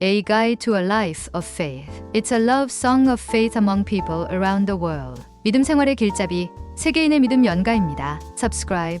A Guide to a Life of Faith. It's a love song of faith among people around the world. 믿음 생활의 길잡이, 세계인의 믿음 연가입니다. Subscribe,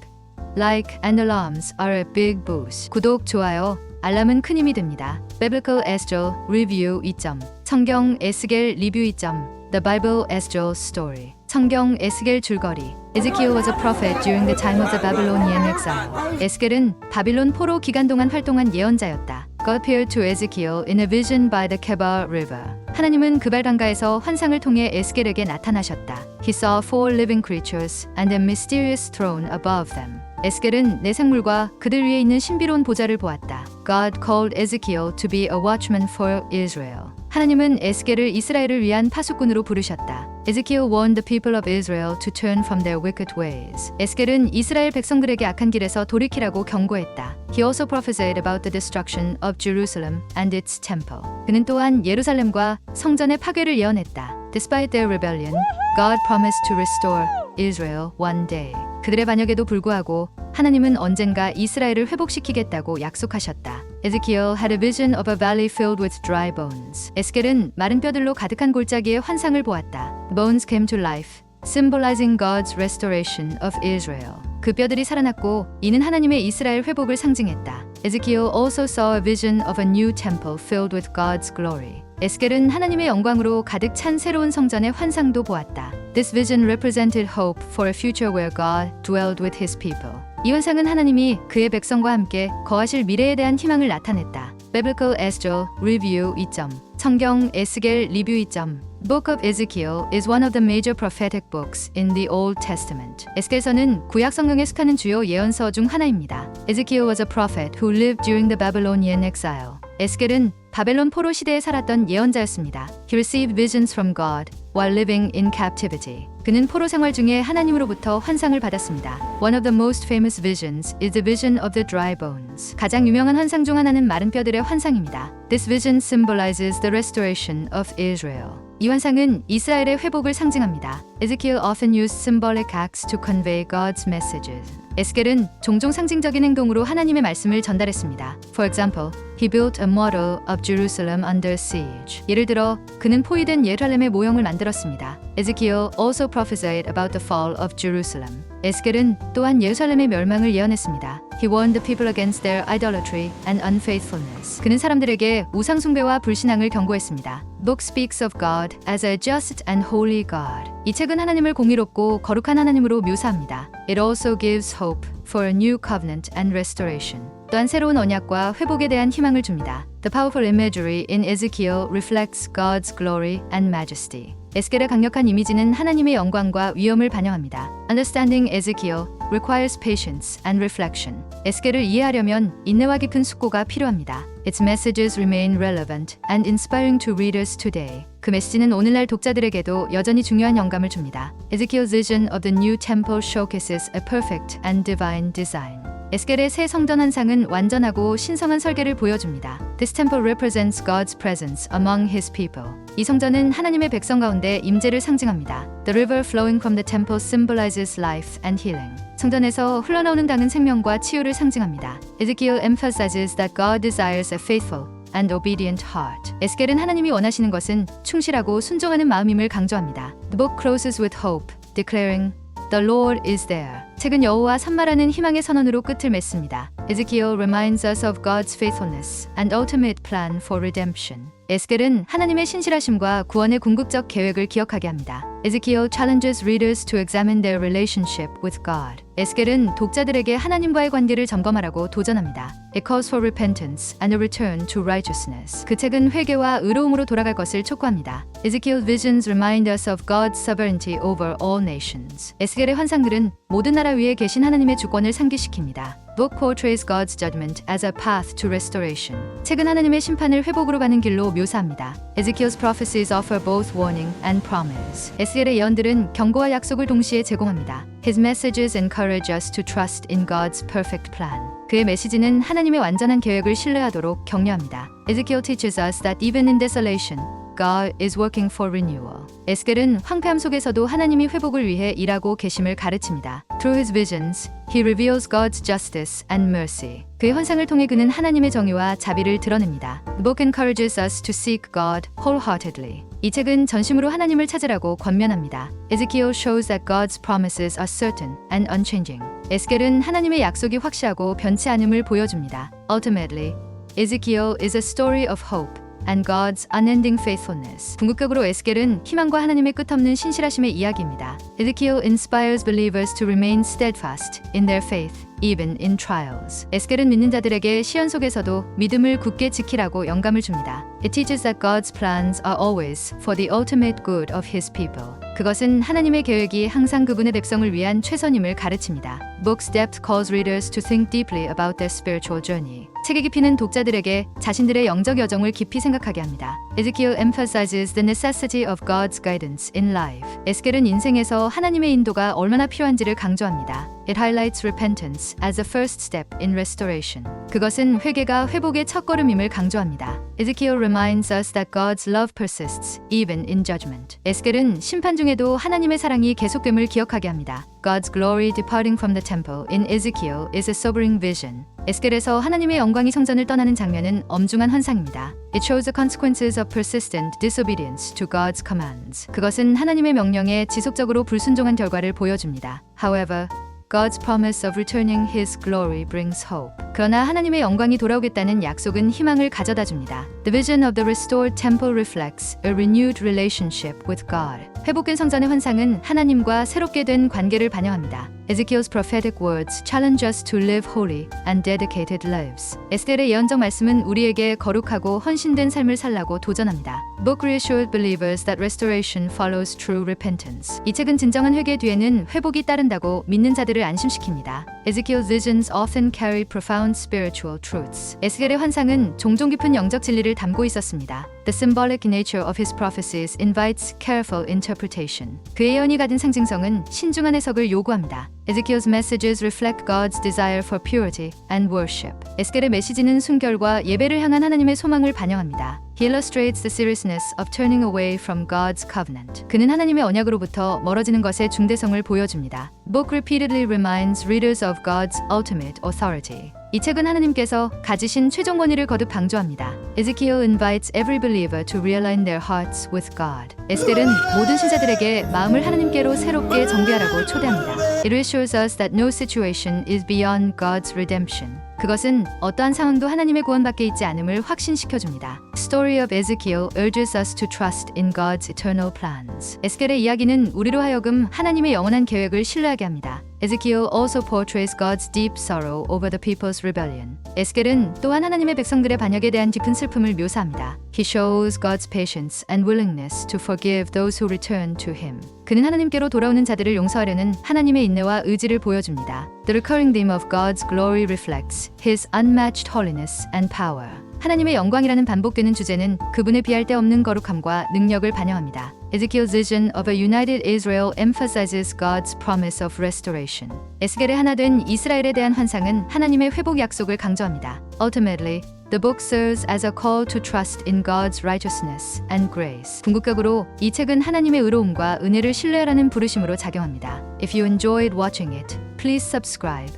like and alarms are a big boost. 구독, 좋아요, 알람은 큰 힘이 됩니다. Biblical Esdras Review 2점. 성경 에스겔 리뷰 2점. The Bible Esdras Story. 성경 에스겔 줄거리. Ezekiel was a prophet during the time of the Babylonian exile. 에스겔은 바빌론 포로 기간 동안 활동한 예언자였다. God appeared to Ezekiel in a vision by the Kebar River. 하나님은 그발강가에서 환상을 통해 에스겔에게 나타나셨다. He saw four living creatures and a mysterious throne above them. 에스겔은 네 생물과 그들 위에 있는 신비로운 보좌를 보았다. God called Ezekiel to be a watchman for Israel. 하나님은 에스겔을 이스라엘을 위한 파수꾼으로 부르셨다. Ezekiel warned the people of Israel to turn from their wicked ways. 에스겔은 이스라엘 백성들에게 악한 길에서 돌이키라고 경고했다. He also prophesied about the destruction of Jerusalem and its temple. 그는 또한 예루살렘과 성전의 파괴를 예언했다. Despite their rebellion, God promised to restore Israel one day. 그들의 반역에도 불구하고 하나님은 언젠가 이스라엘을 회복시키겠다고 약속하셨다. Ezekiel had a vision of a valley filled with dry bones. 에스겔은 마른 뼈들로 가득한 골짜기의 환상을 보았다. The bones came to life, symbolizing God's restoration of Israel. 그 뼈들이 살아났고 이는 하나님의 이스라엘 회복을 상징했다. Ezekiel also saw a vision of a new temple filled with God's glory. 에스겔은 하나님의 영광으로 가득 찬 새로운 성전의 환상도 보았다. This vision represented hope for a future where God dwelled with his people. 이 환상은 하나님이 그의 백성과 함께 거하실 미래에 대한 희망을 나타냈다. Biblical Esdras Review 2점. 성경 에스겔 리뷰 2점. Book of Ezekiel is one of the major prophetic books in the Old Testament. 에스겔서는 구약 성경에 속하는 주요 예언서 중 하나입니다. Ezekiel was a prophet who lived during the Babylonian exile. 에스겔은 바벨론 포로 시대에 살았던 예언자였습니다. He received visions from God while living in captivity. 그는 포로 생활 중에 하나님으로부터 환상을 받았습니다. One of the most famous visions is the vision of the dry bones. 가장 유명한 환상 중 하나는 마른 뼈들의 환상입니다. This vision symbolizes the restoration of Israel. 이 환상은 이스라엘의 회복을 상징합니다. Ezekiel often used symbolic acts to convey God's messages. 에스겔은 종종 상징적인 행동으로 하나님의 말씀을 전달했습니다. For example, he built a model of Jerusalem under siege. 예를 들어, 그는 포위된 예루살렘의 모형을 만들었습니다. Ezekiel also prophesied about the fall of Jerusalem. 에스겔은 또한 예루살렘의 멸망을 예언했습니다. He warned the people against their idolatry and unfaithfulness. 그는 사람들에게 우상 숭배와 불신앙을 경고했습니다. Book speaks of God as a just and holy God. 이 책은 하나님을 공의롭고 거룩한 하나님으로 묘사합니다. It also gives hope for a new covenant and restoration. 또한 새로운 언약과 회복에 대한 희망을 줍니다. The powerful imagery in Ezekiel reflects God's glory and majesty. 에스겔의 강력한 이미지는 하나님의 영광과 위엄을 반영합니다. Understanding Ezekiel requires patience and reflection. 에스겔을 이해하려면 인내와 깊은 숙고가 필요합니다. Its messages remain relevant and inspiring to readers today. 그 메시지는 오늘날 독자들에게도 여전히 중요한 영감을 줍니다. Ezekiel's vision of the new temple showcases a perfect and divine design. 에스겔의 새 성전 환상은 완전하고 신성한 설계를 보여줍니다. This temple represents God's presence among his people. 이 성전은 하나님의 백성 가운데 임재를 상징합니다. The river flowing from the temple symbolizes life and healing. 성전에서 흘러나오는 강은 생명과 치유를 상징합니다. Ezekiel emphasizes that God desires a faithful and obedient heart. 에스겔은 하나님이 원하시는 것은 충실하고 순종하는 마음임을 강조합니다. The book closes with hope, declaring The Lord is there. 책은 여호와 산마라는 희망의 선언으로 끝을 맺습니다. Ezekiel reminds us of God's faithfulness and ultimate plan for redemption. 에스겔은 하나님의 신실하심과 구원의 궁극적 계획을 기억하게 합니다. Ezekiel challenges readers to examine their relationship with God. 에스겔은 독자들에게 하나님과의 관계를 점검하라고 도전합니다. It calls for repentance and a return to righteousness. 그 책은 회개와 의로움으로 돌아갈 것을 촉구합니다. Ezekiel's visions remind us of God's sovereignty over all nations. 에스겔의 환상들은 모든 나라 위에 계신 하나님의 주권을 상기시킵니다. Book portrays God's judgment as a path to restoration. 책은 하나님의 심판을 회복으로 가는 길로 묘사합니다. Ezekiel's prophecies offer both warning and promise. 에스겔의 예언들은 경고와 약속을 동시에 제공합니다. His messages encourage us to trust in God's perfect plan. 그의 메시지는 하나님의 완전한 계획을 신뢰하도록 격려합니다. Ezekiel teaches us that even in desolation, God is working for renewal. 에스겔은 황폐함 속에서도 하나님이 회복을 위해 일하고 계심을 가르칩니다. Through his visions, he reveals God's justice and mercy. 그의 환상을 통해 그는 하나님의 정의와 자비를 드러냅니다. The book encourages us to seek God wholeheartedly. 이 책은 전심으로 하나님을 찾으라고 권면합니다. Ezekiel shows that God's promises are certain and unchanging. 에스겔은 하나님의 약속이 확실하고 변치 않음을 보여줍니다. Ultimately, Ezekiel is a story of hope and God's unending faithfulness. 궁극적으로 에스겔은 희망과 하나님의 끝없는 신실하심의 이야기입니다. Ezekiel inspires believers to remain steadfast in their faith, even in trials. 에스겔은 믿는 자들에게 시련 속에서도 믿음을 굳게 지키라고 영감을 줍니다. It teaches that God's plans are always for the ultimate good of His people. 그것은 하나님의 계획이 항상 그분의 백성을 위한 최선임을 가르칩니다. Book's depth calls readers to think deeply about their spiritual journey. 책의 깊이는 독자들에게 자신들의 영적 여정을 깊이 생각하게 합니다. Ezekiel emphasizes the necessity of God's guidance in life. 에스겔은 인생에서 하나님의 인도가 얼마나 필요한지를 강조합니다. It highlights repentance as the first step in restoration. 그것은 회개가 회복의 첫걸음임을 강조합니다. Ezekiel reminds us that God's love persists even in judgment. 에스겔은 심판 중에도 하나님의 사랑이 계속됨을 기억하게 합니다. God's glory departing from the temple in Ezekiel is a sobering vision. 에스겔에서 하나님의 영광이 성전을 떠나는 장면은 엄중한 환상입니다. It shows the consequences of persistent disobedience to God's commands. 그것은 하나님의 명령에 지속적으로 불순종한 결과를 보여줍니다. However, God's promise of returning His glory brings hope. 그러나 하나님의 영광이 돌아오겠다는 약속은 희망을 가져다 줍니다. The vision of the restored temple reflects a renewed relationship with God. 회복된 성전의 환상은 하나님과 새롭게 된 관계를 반영합니다. Ezekiel's prophetic words challenge us to live holy and dedicated lives. 에스겔의 예언적 말씀은 우리에게 거룩하고 헌신된 삶을 살라고 도전합니다. Book reassured believers that restoration follows true repentance. 이 책은 진정한 회개 뒤에는 회복이 따른다고 믿는 자들을 안심시킵니다. Ezekiel's visions often carry profound spiritual truths. 에스겔의 환상은 종종 깊은 영적 진리를 담고 있었습니다. The symbolic nature of his prophecies invites careful interpretation. 그의 예언이 가진 상징성은 신중한 해석을 요구합니다. Ezekiel's messages reflect God's desire for purity and worship. 에스겔의 메시지는 순결과 예배를 향한 하나님의 소망을 반영합니다. He illustrates the seriousness of turning away from God's covenant. 그는 하나님의 언약으로부터 멀어지는 것의 중대성을 보여줍니다. Book repeatedly reminds readers of God's ultimate authority. 이 책은 하나님께서 가지신 최종 권위를 거듭 강조합니다. Ezekiel invites every believer to realign their hearts with God. 에스겔은 모든 신자들에게 마음을 하나님께로 새롭게 정비하라고 초대합니다. It reassures us that no situation is beyond God's redemption. 그것은 어떠한 상황도 하나님의 구원 밖에 있지 않음을 확신시켜줍니다. Story of Ezekiel urges us to trust in God's eternal plans. 에스겔의 이야기는 우리로 하여금 하나님의 영원한 계획을 신뢰하게 합니다. Ezekiel also portrays God's deep sorrow over the people's rebellion. 에스겔은 또한 하나님의 백성들의 반역에 대한 깊은 슬픔을 묘사합니다. He shows God's patience and willingness to forgive those who return to Him. 그는 하나님께로 돌아오는 자들을 용서하려는 하나님의 인내와 의지를 보여줍니다. The recurring theme of God's glory reflects His unmatched holiness and power. 하나님의 영광이라는 반복되는 주제는 그분의 비할 데 없는 거룩함과 능력을 반영합니다. Ezekiel's vision of a united Israel emphasizes God's promise of restoration. 에스겔의 하나된 이스라엘에 대한 환상은 하나님의 회복 약속을 강조합니다. Ultimately, the book serves as a call to trust in God's righteousness and grace. 궁극적으로 이 책은 하나님의 의로움과 은혜를 신뢰하라는 부르심으로 작용합니다. If you enjoyed watching it, please subscribe,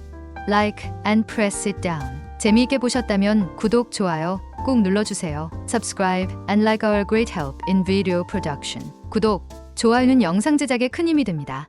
like, and press it down. 재미있게 보셨다면 구독, 좋아요 꼭 눌러주세요. Subscribe and like our great help in video production. 구독, 좋아요는 영상 제작에 큰 힘이 됩니다.